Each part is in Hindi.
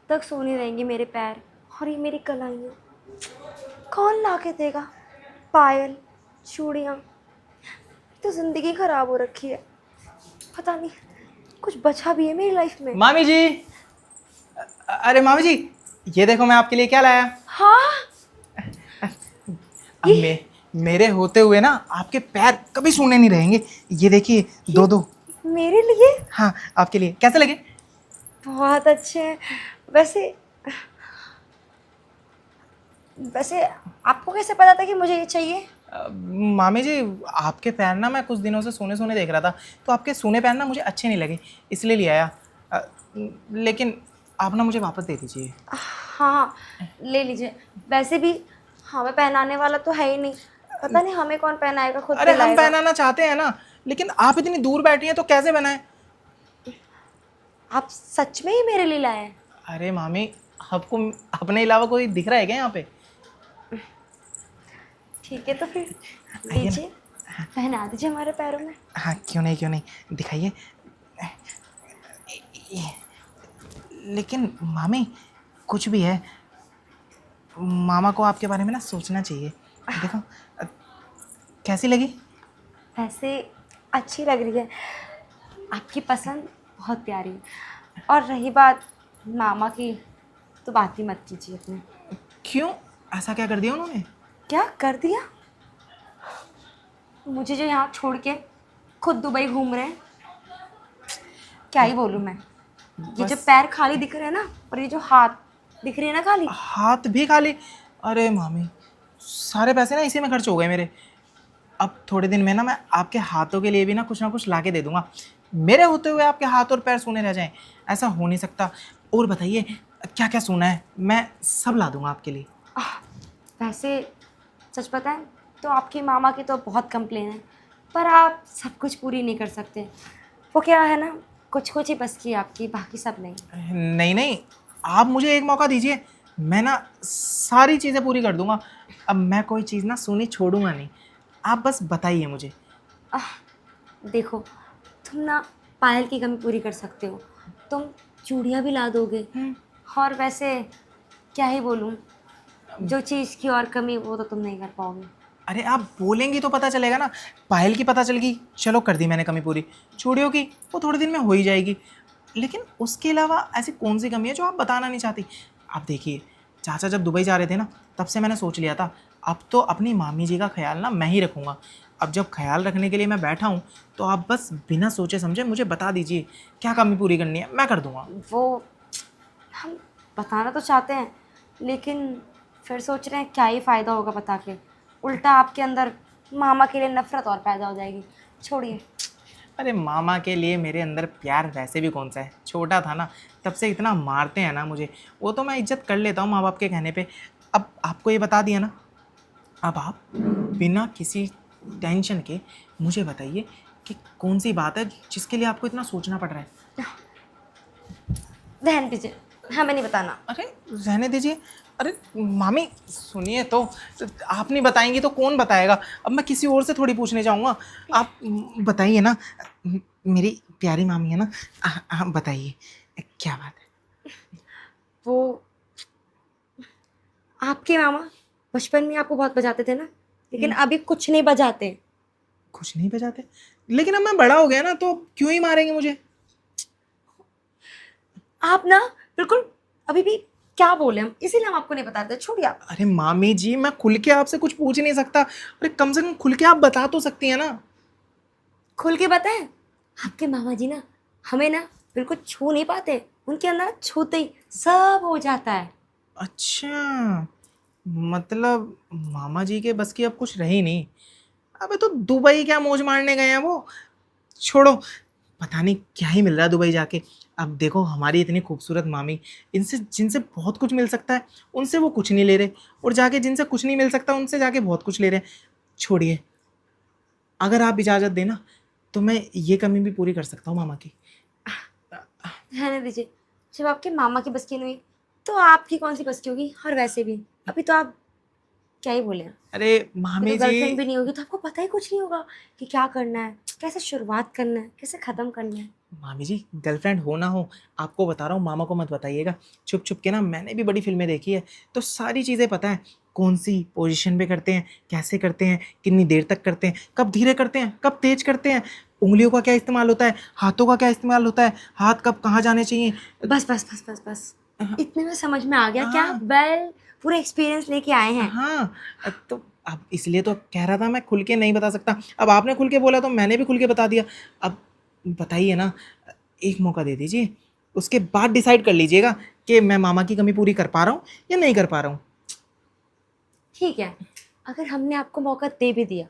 तक सोने रहेंगे मेरे पैर और ये मेरी कलाइयाँ कौन ला के देगा? पायल, चूड़ियाँ, तो ज़िंदगी ख़राब हो रखी है। पता नहीं कुछ बचा भी है मेरी लाइफ में। मामी जी, अरे मामी जी, ये देखो मैं आपके लिए क्या लाया। हाँ, अब ये मेरे होते हुए ना आपके पैर कभी सूने नहीं रहेंगे। ये देखिए, ये दो दो। मेरे लिए हाँ, आपके लिए कैसे लगे? बहुत अच्छे हैं। वैसे वैसे आपको कैसे पता था कि मुझे ये चाहिए? मामी जी, आपके पैर ना मैं कुछ दिनों से सोने सोने देख रहा था, तो आपके सूने पैर ना मुझे अच्छे नहीं लगे, इसलिए ले आया। अ, लेकिन आप ना मुझे वापस दे दीजिए। हाँ, ले लीजिए। वैसे भी हमें पहनाने वाला तो है ही नहीं। पता नहीं हमें कौन पहनाएगा, खुद अरे हम दिलाएगा। पहनाना चाहते हैं ना, लेकिन आप इतनी दूर बैठी हैं तो कैसे बनाए? आप सच में ही मेरे लिए लाए हैं? अरे मामी, आपको अपने अलावा कोई दिख रहा है क्या यहाँ पे? ठीक है, तो फिर आइए ना। लीजिए, पहना दीजिए हमारे पैरों में। हाँ, क्यों नहीं क्यों नहीं, दिखाइए। लेकिन मामी, कुछ भी है, मामा को आपके बारे में ना सोचना चाहिए। देखो, कैसी लगी? वैसे अच्छी लग रही है, आपकी पसंद बहुत प्यारी है। और रही बात मामा की, तो बात ही मत कीजिए अपने। क्यों? ऐसा क्या कर दिया उन्होंने? क्या कर दिया? मुझे जो यहाँ छोड़ के खुद दुबई घूम रहे हैं, क्या ही बोलूँ मैं। ये जो बस पैर खाली दिख रहे हैं ना, और ये जो हाथ दिख रही है ना खाली, हाथ भी खाली? अरे मामी, सारे पैसे ना इसी में खर्च हो गए मेरे। अब थोड़े दिन में ना मैं आपके हाथों के लिए भी ना कुछ ला के दे दूंगा। मेरे होते हुए आपके हाथ और पैर सूने रह जाएं, ऐसा हो नहीं सकता। और बताइए, क्या क्या सूना है, मैं सब ला दूंगा आपके लिए। वैसे सच बताएं तो आपकी मामा की तो बहुत कंप्लेन है, पर आप सब कुछ पूरी नहीं कर सकते। वो क्या है ना, कुछ कुछ ही बस की है आपकी, बाकी सब नहीं। नहीं नहीं, आप मुझे एक मौका दीजिए, मैं ना सारी चीज़ें पूरी कर दूंगा। अब मैं कोई चीज़ ना सुनी छोड़ूंगा नहीं, आप बस बताइए मुझे। आह, देखो, तुम ना पायल की कमी पूरी कर सकते हो, तुम चूड़ियाँ भी ला दोगे। और वैसे क्या ही बोलूँ, जो चीज़ की और कमी वो तो तुम नहीं कर पाओगे। अरे आप बोलेंगी तो पता चलेगा ना। पायल की पता चल गई, चलो कर दी मैंने कमी पूरी। चूड़ियों की वो थोड़े दिन में हो ही जाएगी, लेकिन उसके अलावा ऐसी कौन सी कमी है जो आप बताना नहीं चाहती? आप देखिए, चाचा जब दुबई जा रहे थे ना, तब से मैंने सोच लिया था अब तो अपनी मामी जी का ख्याल ना मैं ही रखूँगा। अब जब ख्याल रखने के लिए मैं बैठा हूँ, तो आप बस बिना सोचे समझे मुझे बता दीजिए क्या कमी पूरी करनी है, मैं कर दूँगा। वो हम बताना तो चाहते हैं, लेकिन फिर सोच रहे हैं क्या ही फ़ायदा होगा बता के। उल्टा आपके अंदर मामा के लिए नफ़रत और पैदा हो जाएगी। छोड़िए। अरे मामा के लिए मेरे अंदर प्यार वैसे भी कौन सा है, छोटा था ना तब से इतना मारते हैं ना मुझे, वो तो मैं इज्जत कर लेता हूँ माँ बाप के कहने पे। अब आपको ये बता दिया ना, अब आप बिना किसी टेंशन के मुझे बताइए कि कौन सी बात है जिसके लिए आपको इतना सोचना पड़ रहा है। रहने दीजिए, हमें नहीं बताना। अरे रहने दीजिए। अरे मामी सुनिए तो आप नहीं बताएंगी तो कौन बताएगा? अब मैं किसी और से थोड़ी पूछने जाऊंगा। आप बताइए ना, मेरी प्यारी मामी है ना, आप बताइए क्या बात है? वो आपके मामा बचपन में आपको बहुत बजाते थे ना, लेकिन अभी कुछ नहीं बजाते। कुछ नहीं बजाते? लेकिन अब मैं बड़ा हो गया ना, तो क्यों ही मारेंगे मुझे? आप ना बिल्कुल अभी भी क्या बोले हम, इसीलिए हम आपको नहीं बताते। छोड़िए आप। अरे मामी जी, मैं खुल के आपसे कुछ पूछ नहीं सकता, अरे कम से कम खुल के आप बता तो सकती हैं ना। खुल के बताएं, आपके मामा जी ना हमें ना बिल्कुल छू नहीं पाते। उनके अंदर छूते ही सब हो जाता है। अच्छा, मतलब मामा जी के बस की अब कुछ रही नहीं। अबे तो दुबई क्या मौज मारने गए हैं वो, छोड़ो। पता नहीं क्या ही मिल रहा है दुबई जाके। अब देखो, हमारी इतनी खूबसूरत मामी, इनसे जिनसे बहुत कुछ मिल सकता है उनसे वो कुछ नहीं ले रहे, और जाके जिनसे कुछ नहीं मिल सकता उनसे जाके बहुत कुछ ले रहे हैं। छोड़िए, अगर आप इजाज़त देना तो मैं ये कमी भी पूरी कर सकता हूँ मामा की। रहने दीजिए, जब आपके मामा की बस की नहीं हुई तो आपकी कौन सी बस की होगी? और वैसे भी अभी तो आप क्या ही बोले, ये अरे मामी तो गर्लफ्रेंड जी, भी नहीं होगी तो आपको पता ही कुछ नहीं होगा कि क्या करना है, कैसे शुरुआत करना है, कैसे खत्म करना है। मामी जी गर्लफ्रेंड हो ना हो, आपको बता रहा हूँ, मामा को मत बताइएगा। छुप छुप के ना, मैंने भी बड़ी फिल्में देखी है, तो सारी चीज़ें पता है। कौन सी पोजीशन पे करते हैं, कैसे करते हैं, कितनी देर तक करते हैं, कब धीरे करते हैं, कब तेज करते हैं, उंगलियों का क्या इस्तेमाल होता है, हाथों का क्या इस्तेमाल होता है, हाथ कब कहाँ जाने चाहिए। बस बस बस बस बस, इतने में समझ में आ गया क्या हाँ वेल पूरा एक्सपीरियंस लेके आए हैं। हाँ। तो अब इसलिए तो कह रहा था मैं खुल के नहीं बता सकता, अब आपने खुल के बोला तो मैंने भी खुल के बता दिया। अब बताइए ना, एक मौका दे दीजिए, उसके बाद डिसाइड कर लीजिएगा कि मैं मामा की कमी पूरी कर पा रहा हूँ या नहीं कर पा रहा हूँ। ठीक है, अगर हमने आपको मौका दे भी दिया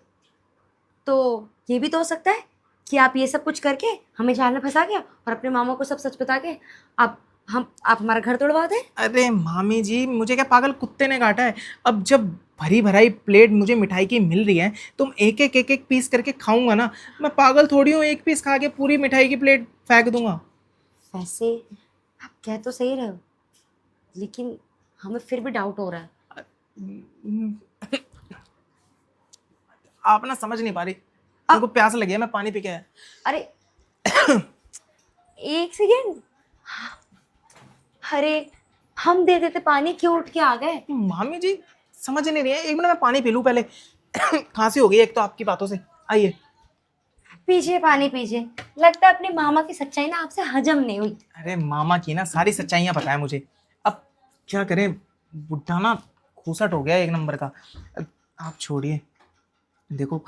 तो ये भी तो हो सकता है कि आप ये सब कुछ करके हमें जाल में फंसा गया और अपने मामा को सब सच बता के आप हमारा घर तोड़वा दें। अरे मामी जी, मुझे क्या पागल कुत्ते ने काटा है। अब जब भरी भराई प्लेट मुझे मिठाई की मिल रही है, तो मैं एक एक पीस करके खाऊंगा ना। मैं पागल थोड़ी हूँ, एक पीस खा के पूरी मिठाई की प्लेट फेंक दूंगा। वैसे आप कह तो सही रहे हो, लेकिन हमें फिर भी डाउट हो रहा है। आप ना समझ नहीं पा रही, मेरे को अब प्यास लगी है, मैं पानी पी के आया। अरे एक सेकेंड, अरे हम दे देते पानी, क्यों उठ के आ गए। मामी जी समझ नहीं रही है, एक मिनट मैं पानी पी लूं पहले। खांसी हो गई एक तो आपकी बातों से। आइए। पीछे पानी पीछे, लगता है अपने मामा की सच्चाई ना आपसे हजम नहीं हुई। अरे मामा की ना सारी सच्चाइयाँ पता है मुझे। अब क्या करें, बुढ़ा ना खूसट हो गया एक नंबर का। आप छोड़िए, देखो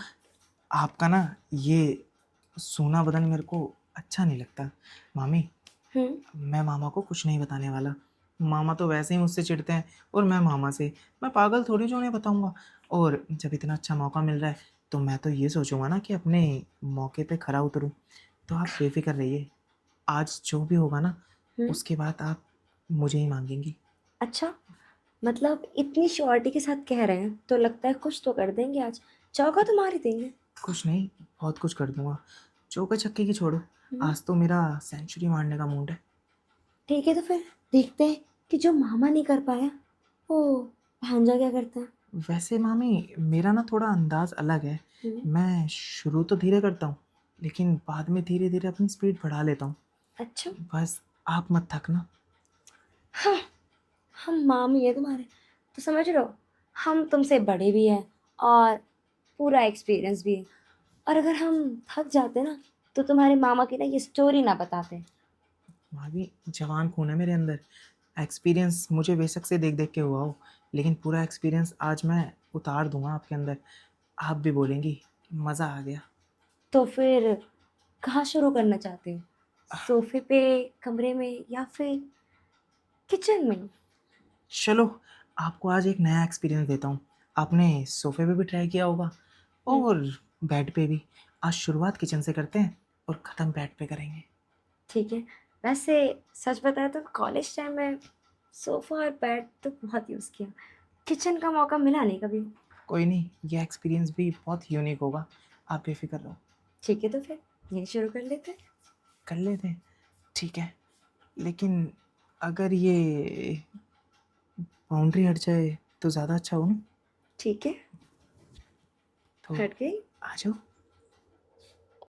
आपका ना ये सोना बदन मेरे को अच्छा नहीं लगता। मामी, मैं मामा को कुछ नहीं बताने वाला। मामा तो वैसे ही मुझसे चिढ़ते हैं, और मैं मामा से, मैं पागल थोड़ी जो उन्हें बताऊंगा। और जब इतना अच्छा मौका मिल रहा है, तो मैं तो ये सोचूंगा ना कि अपने मौके पे खरा उतरूं। तो आप बेफिक्र रहिए, आज जो भी होगा ना, हम्म। उसके बाद आप मुझे ही मांगेंगी। अच्छा, मतलब इतनी श्योरिटी के साथ कह रहे हैं तो लगता है कुछ तो कर देंगे आज, चौका तो मार ही देंगे। कुछ नहीं, बहुत कुछ कर दूंगा। चौके छक्के की छोड़ो, हम्म, आज तो मेरा सेंचुरी मारने का मूड है। ठीक है तो फिर देखते हैं कि जो मामा नहीं कर पाया वो भांजा क्या करता है। वैसे मामी, मेरा ना थोड़ा अंदाज अलग है। हम्म, मैं शुरू तो धीरे करता हूँ, लेकिन बाद में धीरे धीरे अपनी स्पीड बढ़ा लेता हूँ। अच्छा। बस आप मत थकना। हाँ, हम मामी है तुम्हारे तो समझ लो, हम तुमसे बड़े भी हैं और पूरा एक्सपीरियंस भी है, और अगर हम थक जाते ना तो तुम्हारे मामा की ना ये स्टोरी ना बताते। भाभी, जवान खून है मेरे अंदर। एक्सपीरियंस मुझे बेशक से देख देख के हुआ हो, लेकिन पूरा एक्सपीरियंस आज मैं उतार दूंगा आपके अंदर। आप भी बोलेंगी मज़ा आ गया। तो फिर कहाँ शुरू करना चाहते हो, सोफे पे, कमरे में, या फिर किचन में। चलो, आपको आज एक नया एक्सपीरियंस देता हूँ। आपने सोफे पे भी ट्राई किया होगा, हम्म, और बेड पे भी। आज शुरुआत किचन से करते हैं और ख़त्म बेड पे करेंगे। ठीक है। वैसे सच बताया तो कॉलेज टाइम में सोफा और बेड तो बहुत यूज़ किया, किचन का मौका मिला नहीं कभी। कोई नहीं, ये एक्सपीरियंस भी बहुत यूनिक होगा। आप बेफिक्र रहो। ठीक है तो फिर यही शुरू कर लेते हैं। कर लेते हैं, ठीक है। लेकिन अगर ये बाउंड्री हट जाए तो ज़्यादा अच्छा हो ना। ठीक है, तो हट गई। आ जाओ।